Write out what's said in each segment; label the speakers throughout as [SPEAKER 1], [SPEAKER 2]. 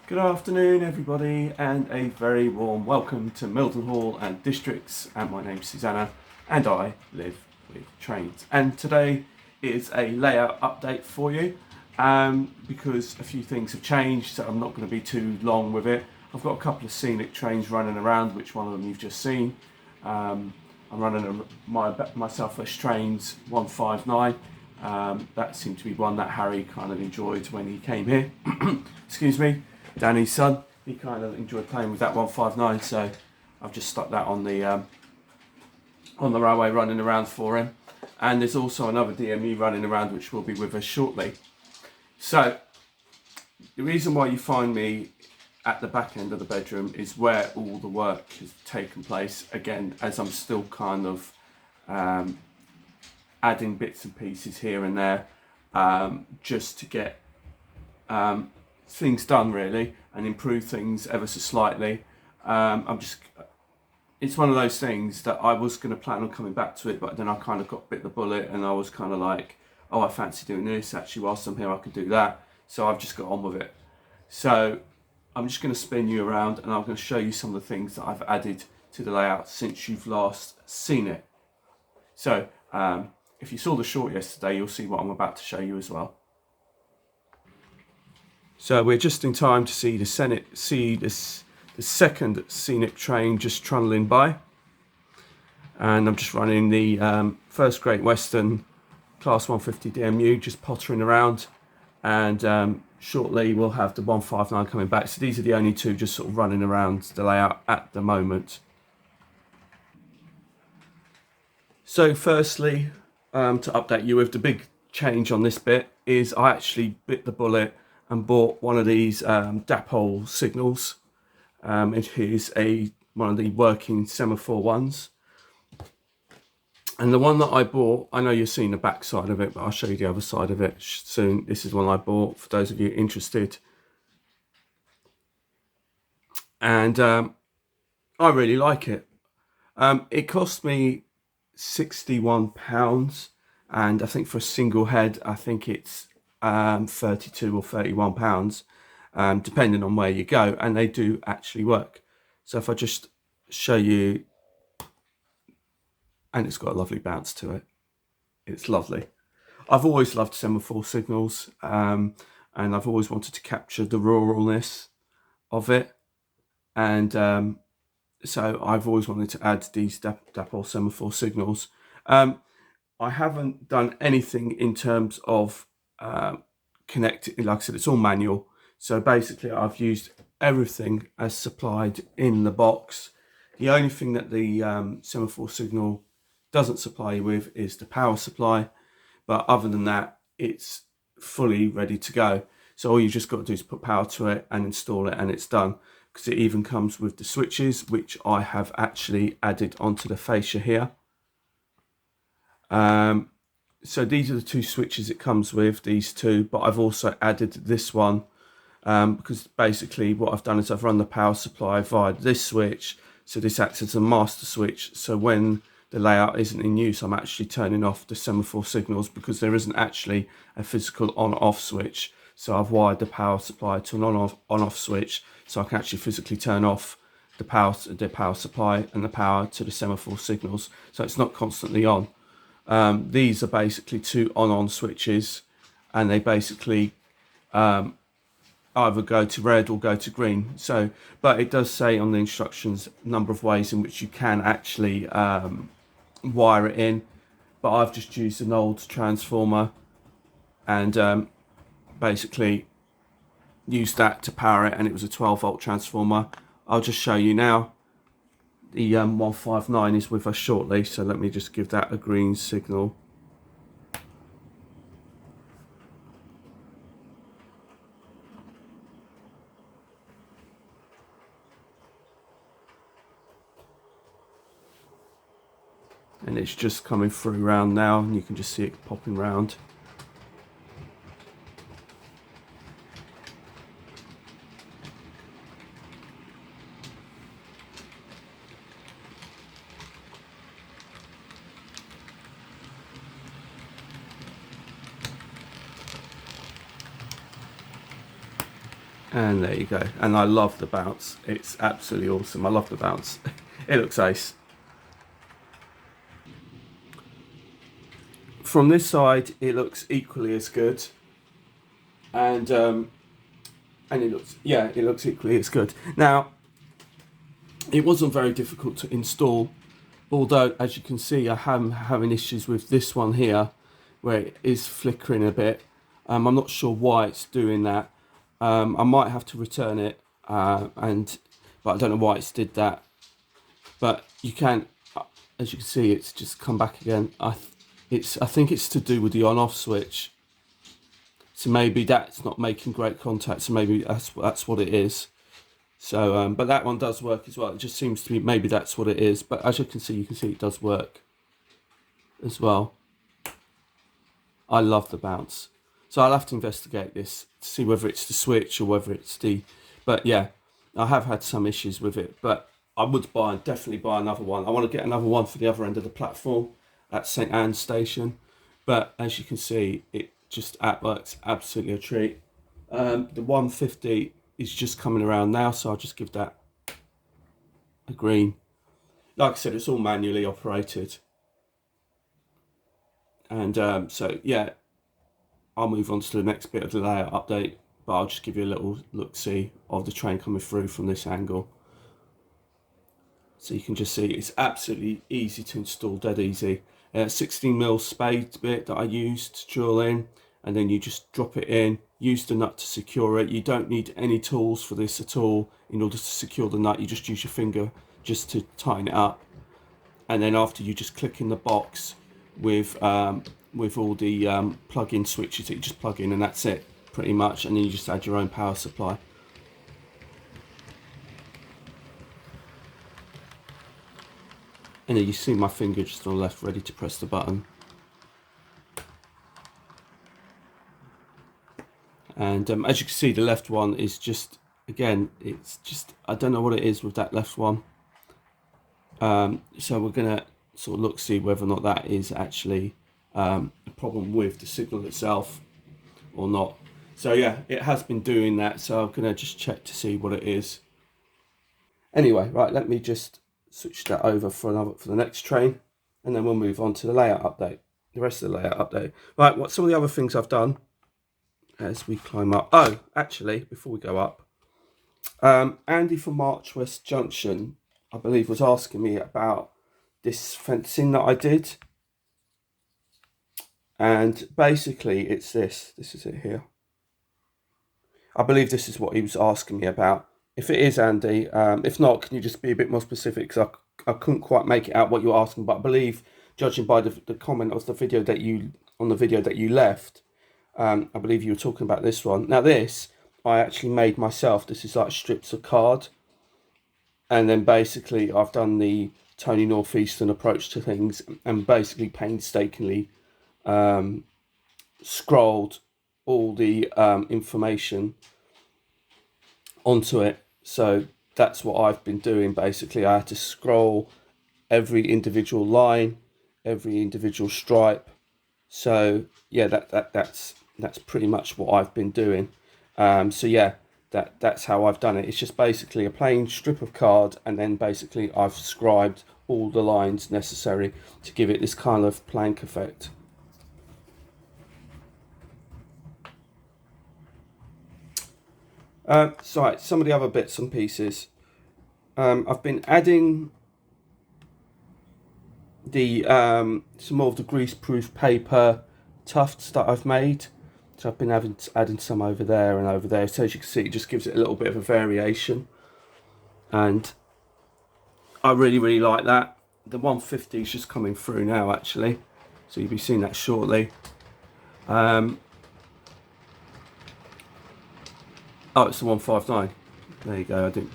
[SPEAKER 1] Good afternoon everybody and a very warm welcome to Mildenhall and Districts, and my name's Susanna and I live with trains, and today is a layout update for you because a few things have changed, so I'm not going to be too long with it. I've got a couple of scenic trains running around, which one of them you've just seen. I'm running my Southwest Trains 159. That seemed to be one that Harry kind of enjoyed when he came here. Excuse me. Danny's son, he kind of enjoyed playing with that 159, so I've just stuck that on the railway running around for him. And there's also another DMU running around which will be with us shortly. So the reason why you find me at the back end of the bedroom is where all the work has taken place, again, as I'm still kind of adding bits and pieces here and there, just to get things done really and improve things ever so slightly. It's one of those things that I was going to plan on coming back to it, but then I kind of got bit the bullet and I was kind of like, oh, I fancy doing this, actually whilst I'm here I could do that, so I've just got on with it. So I'm just going to spin you around and I'm going to show you some of the things that I've added to the layout since you've last seen it. So if you saw the short yesterday, you'll see what I'm about to show you as well. So we're just in time to see the second scenic train just trundling by, and I'm just running the first Great Western Class 150 DMU just pottering around, and shortly we'll have the 159 coming back. So these are the only two just sort of running around the layout at the moment. So firstly, to update you with the big change on this bit is I actually bit the bullet and bought one of these dapole signals. It is one of the working semaphore ones. And the one that I bought, I know you've seen the back side of it, but I'll show you the other side of it soon. This is one I bought for those of you interested. And I really like it. It cost me £61, and I think for a single head, I think it's 32 or 31 pounds, depending on where you go, and they do actually work. So if I just show you, and it's got a lovely bounce to it, it's lovely. I've always loved semaphore signals, and I've always wanted to capture the ruralness of it, and so I've always wanted to add these dapole semaphore signals. I haven't done anything in terms of connected, like I said, it's all manual. So basically I've used everything as supplied in the box. The only thing that the semaphore signal doesn't supply you with is the power supply, but other than that it's fully ready to go. So all you just got to do is put power to it and install it, and it's done, because it even comes with the switches, which I have actually added onto the fascia here. So these are the two switches it comes with, these two, but I've also added this one because basically what I've done is I've run the power supply via this switch, so this acts as a master switch. So when the layout isn't in use, I'm actually turning off the semaphore signals because there isn't actually a physical on-off switch. So I've wired the power supply to an on-off switch, so I can actually physically turn off the power supply and the power to the semaphore signals, so it's not constantly on. These are basically two on switches, and they basically either go to red or go to green. So, but it does say on the instructions a number of ways in which you can actually wire it in, but I've just used an old transformer and basically used that to power it, and it was a 12-volt transformer. I'll just show you now. The 159 is with us shortly, so let me just give that a green signal. And it's just coming through round now, and you can just see it popping round. And there you go. And I love the bounce. It's absolutely awesome. I love the bounce. It looks ace. From this side, it looks equally as good. And it looks equally as good. Now, it wasn't very difficult to install, although as you can see I am having issues with this one here where it is flickering a bit. I'm not sure why it's doing that. I might have to return it, but I don't know why it's did that. But you can, as you can see, it's just come back again. I think it's to do with the on-off switch. So maybe that's not making great contact. So maybe that's what it is. So, but that one does work as well. It just seems to be maybe that's what it is. But as you can see it does work as well. I love the bounce. So I'll have to investigate this to see whether it's the switch or whether it's the. But yeah, I have had some issues with it. But I would definitely buy another one. I want to get another one for the other end of the platform at St Anne's Station. But as you can see, it just works absolutely a treat. The 150 is just coming around now, so I'll just give that a green. Like I said, it's all manually operated. And so yeah, I'll move on to the next bit of the layout update, but I'll just give you a little look-see of the train coming through from this angle. So you can just see it's absolutely easy to install, dead easy. 16mm spade bit that I used to drill in, and then you just drop it in, use the nut to secure it. You don't need any tools for this at all. In order to secure the nut, you just use your finger just to tighten it up. And then after, you just click in the box with all the plug-in switches that you just plug in, and that's it pretty much. And then you just add your own power supply. And then you see my finger just on the left ready to press the button. And as you can see, the left one is just, again, it's just, I don't know what it is with that left one. So we're going to sort of see whether or not that is actually a problem with the signal itself or not. So yeah, it has been doing that. So I'm going to just check to see what it is. Anyway, right, let me just switch that over for the next train, and then we'll move on to the layout update, the rest of the layout update. Right, what some of the other things I've done as we climb up. Oh, actually, before we go up, Andy from March West Junction, I believe, was asking me about this fencing that I did. And basically it's this is it here. I believe this is what he was asking me about. If it is, Andy, if not, can you just be a bit more specific? Because I couldn't quite make it out what you're asking, but I believe, judging by the comment of the video that you left, I believe you were talking about this one. Now this, I actually made myself. This is like strips of card. And then basically I've done the Tony Northeastern approach to things, and basically painstakingly scrolled all the information onto it. So that's what I've been doing. Basically, I had to scroll every individual line, every individual stripe. So yeah, that's pretty much what I've been doing. So yeah, that's how I've done it. It's just basically a plain strip of card, and then basically I've scribed all the lines necessary to give it this kind of plank effect. So right, some of the other bits and pieces. I've been adding the some more of the grease-proof paper tufts that I've made. So I've been adding some over there and over there. So as you can see, it just gives it a little bit of a variation, and I really like that. The 150 is just coming through now, actually, so you'll be seeing that shortly. Oh, it's the 159. There you go. I didn't.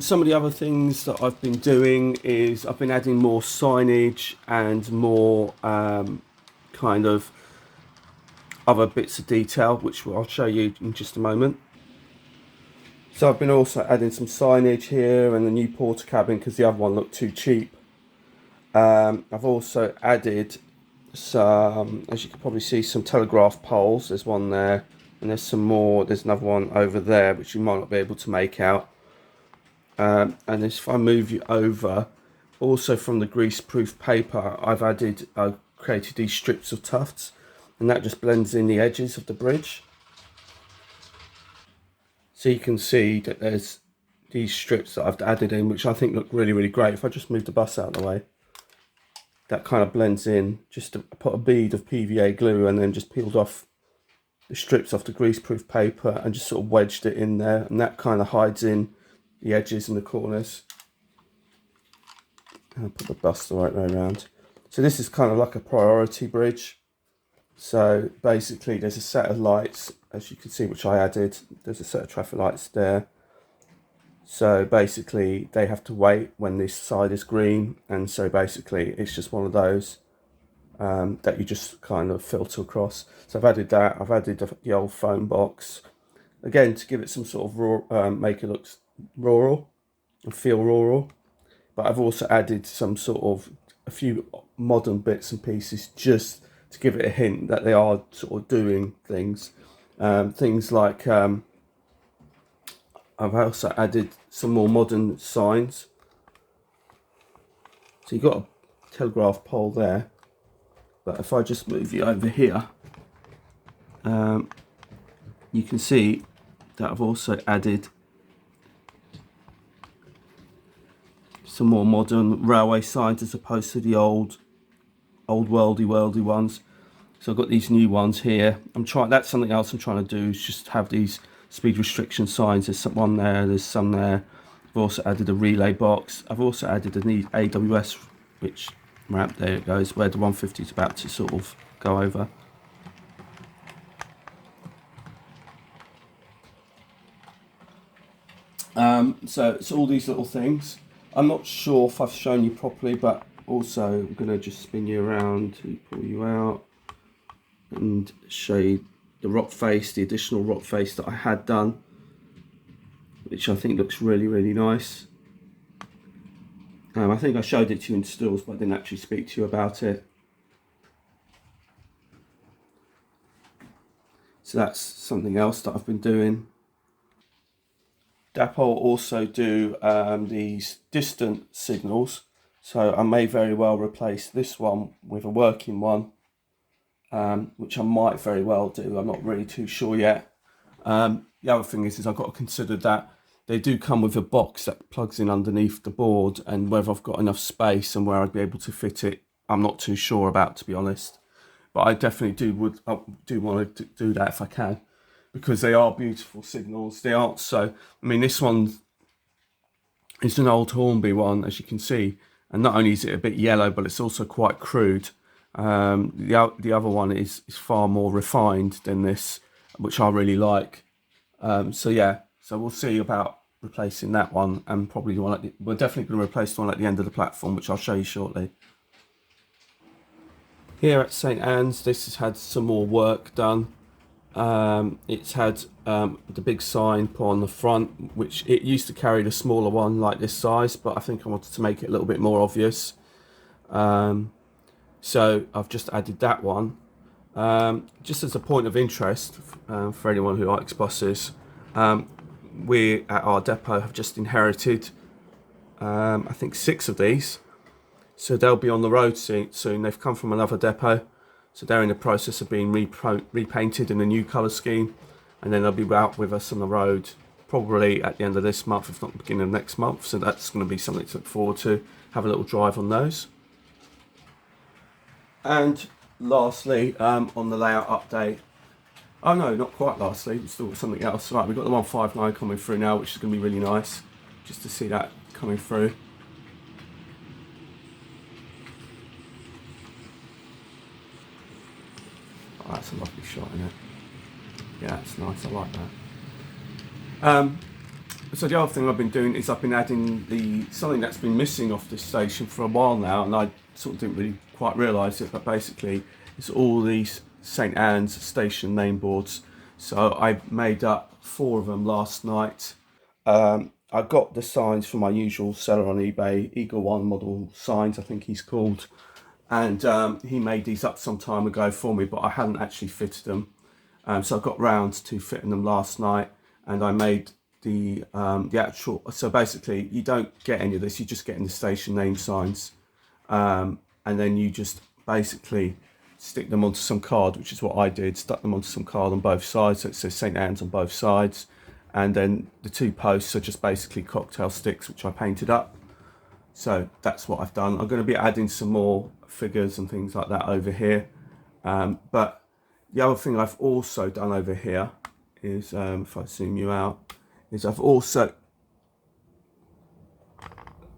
[SPEAKER 1] Some of the other things that I've been doing is I've been adding more signage and more kind of other bits of detail, which I'll show you in just a moment. So I've been also adding some signage here and the new porter cabin, because the other one looked too cheap. I've also added some, as you can probably see, some telegraph poles. There's one there, and there's some more. There's another one over there, which you might not be able to make out. And if I move you over, also from the grease-proof paper, I've created these strips of tufts, and that just blends in the edges of the bridge. So you can see that there's these strips that I've added in, which I think look really, really great. If I just move the bus out of the way, that kind of blends in. Just to put a bead of PVA glue and then just peeled off the strips off the greaseproof paper and just sort of wedged it in there, and that kind of hides in the edges and the corners. And I'll put the bus the right way around. So this is kind of like a priority bridge. So basically there's a set of lights, as you can see, which I added. There's a set of traffic lights there. So basically they have to wait when this side is green, and so basically it's just one of those that you just kind of filter across. So I've added that. I've added the old phone box, again to give it some sort of raw, make it look rural and feel rural. But I've also added some sort of a few modern bits and pieces just to give it a hint that they are sort of doing things. Things like I've also added some more modern signs. So you've got a telegraph pole there, but if I just move you over here, you can see that I've also added some more modern railway signs as opposed to the old worldy ones. So I've got these new ones here. That's something else I'm trying to do, is just have these speed restriction signs. There's one there, there's some there. I've also added a relay box. I've also added an AWS which ramp, there it goes, where the 150 is about to sort of go over. So it's all these little things. I'm not sure if I've shown you properly, but also I'm going to just spin you around to pull you out and show you the rock face, the additional rock face that I had done, which I think looks really, really nice. I think I showed it to you in stills, but I didn't actually speak to you about it. So that's something else that I've been doing. Dapol also do these distant signals, so I may very well replace this one with a working one, which I might very well do. I'm not really too sure yet. The other thing is I've got to consider that they do come with a box that plugs in underneath the board, and whether I've got enough space and where I'd be able to fit it, I'm not too sure about, to be honest. But I definitely do want to do that if I can, because they are beautiful signals. They aren't so, I mean, this one is an old Hornby one, as you can see, and not only is it a bit yellow, but it's also quite crude. The other one is far more refined than this, which I really like. So yeah, so we'll see about replacing that one, and probably the one we're definitely going to replace the one at the end of the platform, which I'll show you shortly. Here at St Anne's, this has had some more work done. It's had the big sign put on the front, which it used to carry the smaller one like this size, but I think I wanted to make it a little bit more obvious. So I've just added that one. Just as a point of interest for anyone who likes buses, we at our depot have just inherited, I think, 6 of these. So they'll be on the road soon. They've come from another depot. So they're in the process of being repainted in a new colour scheme, and then they'll be out with us on the road probably at the end of this month, if not the beginning of next month. So that's going to be something to look forward to, have a little drive on those. And lastly, on the layout update, oh no, not quite lastly, we've still got something else. Right, we've got the 159 coming through now, which is going to be really nice, just to see that coming through. Oh, that's a lovely shot, isn't it? Yeah, it's nice, I like that. So the other thing I've been doing is I've been adding something that's been missing off this station for a while now, and I sort of didn't really quite realise it, but basically it's all these St Anne's station name boards. So I made up 4 of them last night. I got the signs from my usual seller on eBay, Eagle One Model Signs, I think he's called. And he made these up some time ago for me, but I hadn't actually fitted them. So I got round to fitting them last night, and I made the actual. So basically, you don't get any of this; you're just getting the station name signs, and then you just basically stick them onto some card, which is what I did. Stuck them onto some card on both sides, so it says St Anne's on both sides, and then the two posts are just basically cocktail sticks, which I painted up. So that's what I've done. I'm going to be adding some more figures and things like that over here, but the other thing I've also done over here is, if I zoom you out, is I've also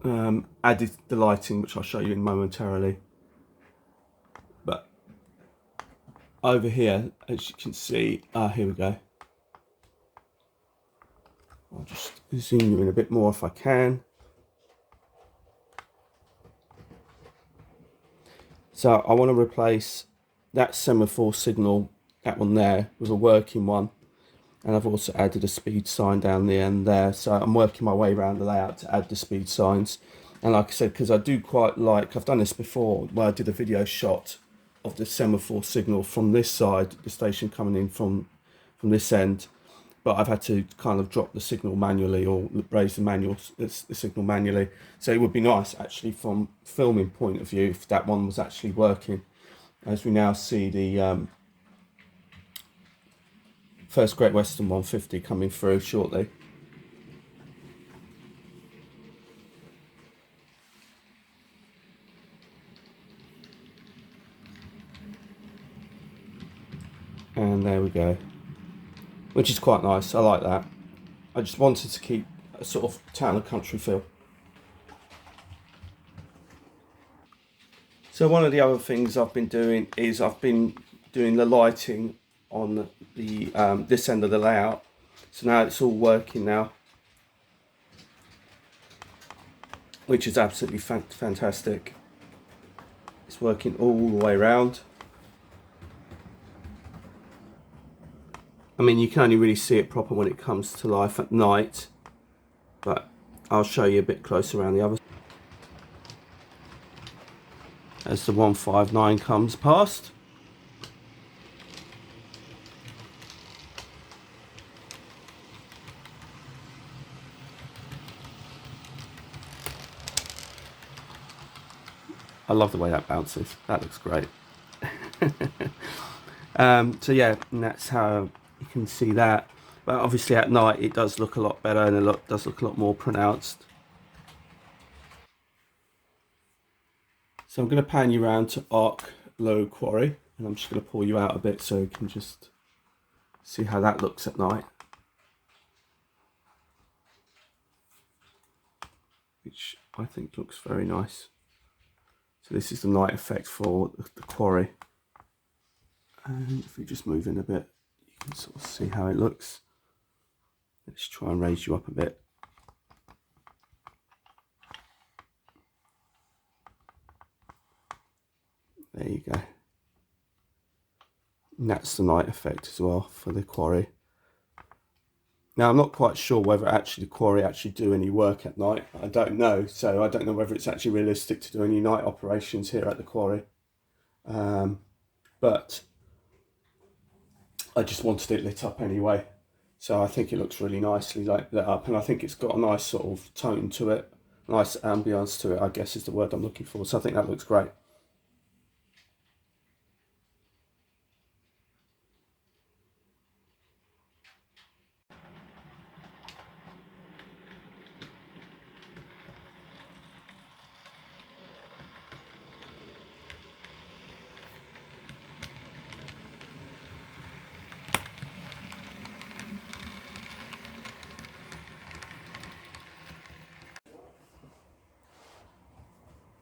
[SPEAKER 1] added the lighting, which I'll show you in momentarily. But over here, as you can see, here we go. I'll just zoom you in a bit more if I can. So I want to replace that semaphore signal, that one there, with a working one. And I've also added a speed sign down the end there. So I'm working my way around the layout to add the speed signs. And like I said, because I do quite like, I've done this before, where I did a video shot of the semaphore signal from this side, the station coming in from this end. But I've had to kind of drop the signal manually, or raise the signal manually. So it would be nice, actually, from filming point of view, if that one was actually working. As we now see the first Great Western 150 coming through shortly. And there we go, which is quite nice. I like that. I just wanted to keep a sort of town and country feel. So one of the other things I've been doing is I've been doing the lighting on the this end of the layout. So now it's all working now, which is absolutely fantastic. It's working all the way around. I mean, you can only really see it proper when it comes to life at night, but I'll show you a bit closer around the other. As the 159 comes past. I love the way that bounces. That looks great. So yeah, and that's how you can see that. But obviously at night it does look a lot better, and it does look a lot more pronounced. So I'm going to pan you around to Arc Low Quarry, and I'm just going to pull you out a bit so you can just see how that looks at night. Which I think looks very nice. So this is the night effect for the quarry. And if we just move in a bit, you can sort of see how it looks. Let's try and raise you up a bit. There you go. And that's the night effect as well for the quarry. Now I'm not quite sure whether actually the quarry actually do any work at night. I don't know, so I don't know whether it's actually realistic to do any night operations here at the quarry. But I just wanted it lit up anyway. So I think it looks really nicely lit up, and I think it's got a nice sort of tone to it, nice ambience to it, I guess is the word I'm looking for. So I think that looks great.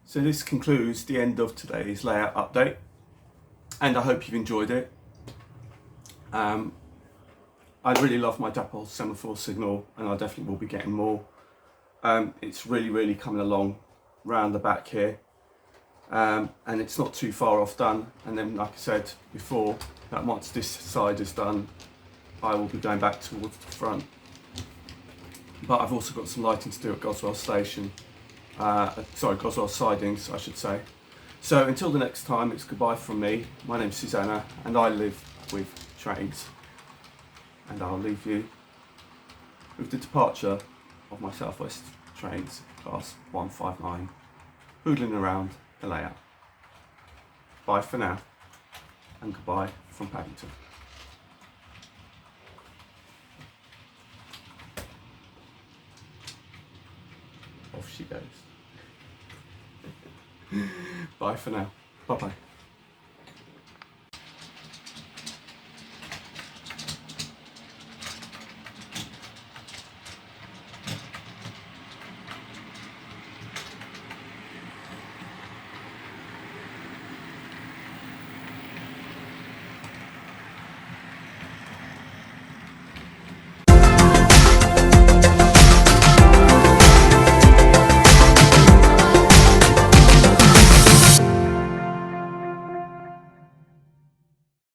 [SPEAKER 1] So this concludes the end of today's layout update, and I hope you've enjoyed it. I really love my dapple semaphore signal, and I definitely will be getting more. It's really coming along round the back here, and it's not too far off done. And then, like I said before, that once this side is done, I will be going back towards the front. but I've also got some lighting to do at Goswell Station. Goswell Sidings, I should say. So until the next time, it's goodbye from me. My name's Susanna, and I live with trains. And I'll leave you with the departure of my South West trains, class 159, hoodling around the layout. Bye for now, and goodbye from Paddington. Off she goes. Bye for now. Bye bye.